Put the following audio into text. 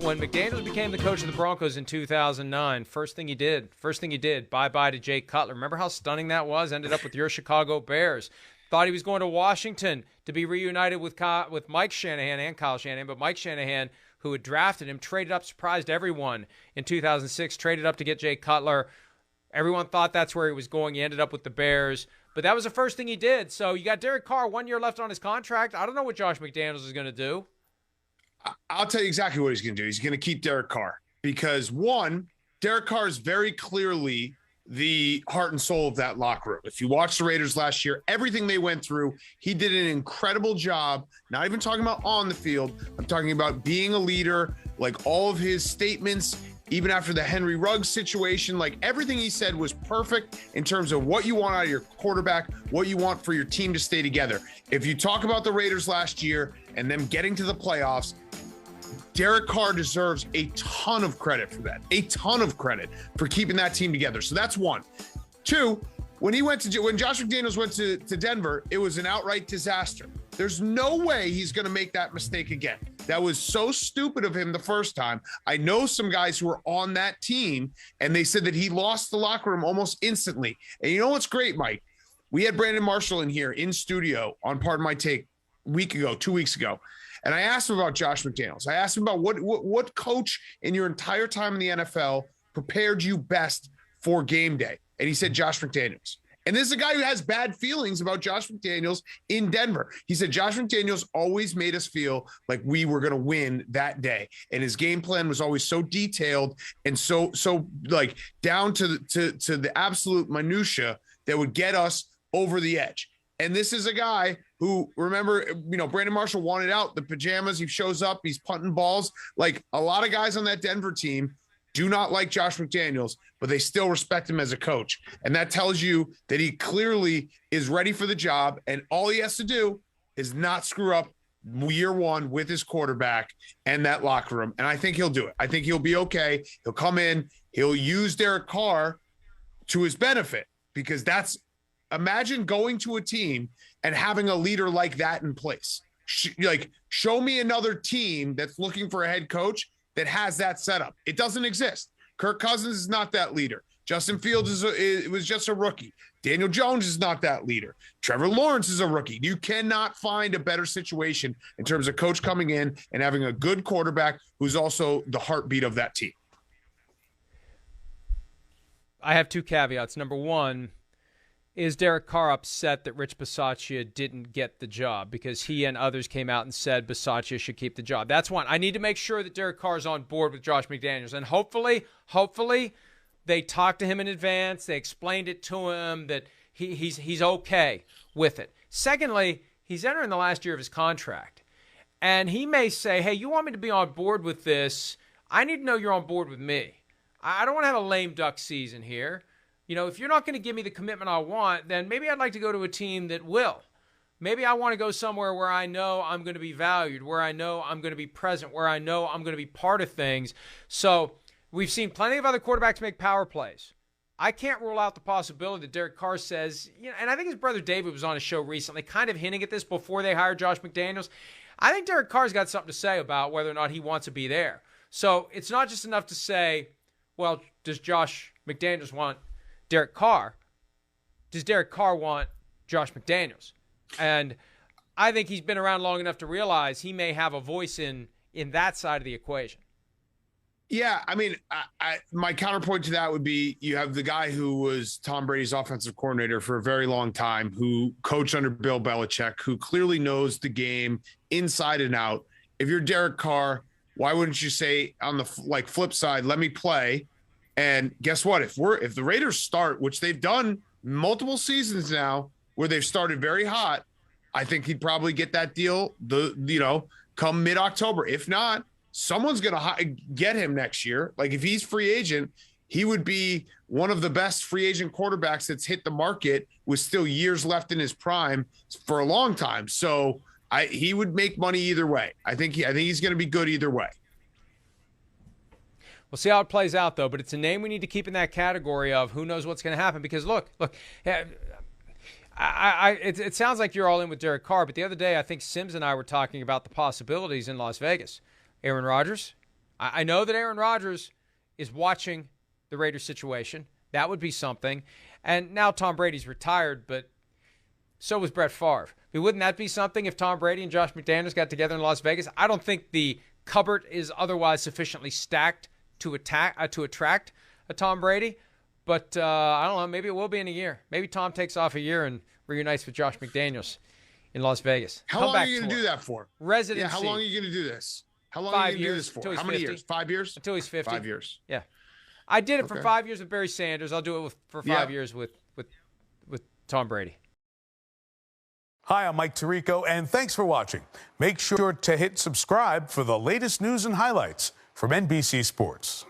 when McDaniels became the coach of the Broncos in 2009, first thing he did, bye-bye to Jay Cutler. Remember how stunning that was? Ended up with your Chicago Bears. Thought he was going to Washington to be reunited with Mike Shanahan and Kyle Shanahan, but Mike Shanahan, who had drafted him, traded up, surprised everyone in 2006, traded up to get Jay Cutler. Everyone thought that's where he was going. He ended up with the Bears. But that was the first thing he did. So you got Derek Carr, 1 year left on his contract. I don't know what Josh McDaniels is going to do. I'll tell you exactly what he's going to do. He's going to keep Derek Carr because, one, Derek Carr is very clearly the heart and soul of that locker room. If you watched the Raiders last year, everything they went through, he did an incredible job. Not even talking about on the field. I'm talking about being a leader, like all of his statements, even after the Henry Ruggs situation, like everything he said was perfect in terms of what you want out of your quarterback, what you want for your team to stay together. If you talk about the Raiders last year and them getting to the playoffs, Derek Carr deserves a ton of credit for that, a ton of credit for keeping that team together. So that's one. Two, when Josh McDaniels went to Denver, it was an outright disaster. There's no way he's going to make that mistake again. That was so stupid of him the first time. I know some guys who were on that team, and they said that he lost the locker room almost instantly. And you know what's great, Mike? We had Brandon Marshall in here in studio on Pardon My Take 2 weeks ago. And I asked him about Josh McDaniels. I asked him about what coach in your entire time in the NFL prepared you best for game day. And he said Josh McDaniels. And this is a guy who has bad feelings about Josh McDaniels in Denver. He said Josh McDaniels always made us feel like we were going to win that day. And his game plan was always so detailed and so like down to the absolute minutia that would get us over the edge. And this is a guy who, remember, Brandon Marshall wanted out the pajamas. He shows up, he's punting balls. Like a lot of guys on that Denver team do not like Josh McDaniels, but they still respect him as a coach. And that tells you that he clearly is ready for the job. And all he has to do is not screw up year one with his quarterback and that locker room. And I think he'll do it. I think he'll be okay. He'll come in, he'll use Derek Carr to his benefit, because imagine going to a team and having a leader like that in place. Show me another team that's looking for a head coach that has that setup. It doesn't exist. Kirk Cousins is not that leader. Justin Fields was just a rookie. Daniel Jones is not that leader. Trevor Lawrence is a rookie. You cannot find a better situation in terms of coach coming in and having a good quarterback who's also the heartbeat of that team. I have two caveats. Number one, is Derek Carr upset that Rich Bisaccia didn't get the job because he and others came out and said Bisaccia should keep the job? That's one. I need to make sure that Derek Carr is on board with Josh McDaniels. And hopefully they talked to him in advance. They explained it to him that he's okay with it. Secondly, he's entering the last year of his contract. And he may say, hey, you want me to be on board with this? I need to know you're on board with me. I don't want to have a lame duck season here. If you're not going to give me the commitment I want, then maybe I'd like to go to a team that will. Maybe I want to go somewhere where I know I'm going to be valued, where I know I'm going to be present, where I know I'm going to be part of things. So we've seen plenty of other quarterbacks make power plays. I can't rule out the possibility that Derek Carr says, and I think his brother David was on a show recently kind of hinting at this before they hired Josh McDaniels. I think Derek Carr's got something to say about whether or not he wants to be there. So it's not just enough to say, well, does Josh McDaniels want Derek Carr? Does Derek Carr want Josh McDaniels? And I think he's been around long enough to realize he may have a voice in that side of the equation. Yeah, I mean, my counterpoint to that would be you have the guy who was Tom Brady's offensive coordinator for a very long time, who coached under Bill Belichick, who clearly knows the game inside and out. If you're Derek Carr, why wouldn't you say on the flip side, let me play? And guess what? If the Raiders start, which they've done multiple seasons now, where they've started very hot, I think he'd probably get that deal. Come mid-October. If not, someone's going to get him next year. Like if he's free agent, he would be one of the best free agent quarterbacks that's hit the market with still years left in his prime for a long time. So he would make money either way. I think he's going to be good either way. We'll see how it plays out, though, but it's a name we need to keep in that category of who knows what's going to happen. Because, look, it sounds like you're all in with Derek Carr, but the other day I think Sims and I were talking about the possibilities in Las Vegas. Aaron Rodgers, I know that Aaron Rodgers is watching the Raiders situation. That would be something. And now Tom Brady's retired, but so was Brett Favre. I mean, wouldn't that be something if Tom Brady and Josh McDaniels got together in Las Vegas? I don't think the cupboard is otherwise sufficiently stacked to attract a Tom Brady. But I don't know. Maybe it will be in a year. Maybe Tom takes off a year and reunites with Josh McDaniels in Las Vegas. How long are you going to do that for? Residency. Yeah, how long are you going to do this? How long 5 are you going to do years, this for? until he's How many 50. years? 5 years? Until he's 50. 5 years. Yeah. I did it for Okay. 5 years with Barry Sanders. I'll do it for 5 years with Tom Brady. Hi, I'm Mike Tirico, and thanks for watching. Make sure to hit subscribe for the latest news and highlights from NBC Sports.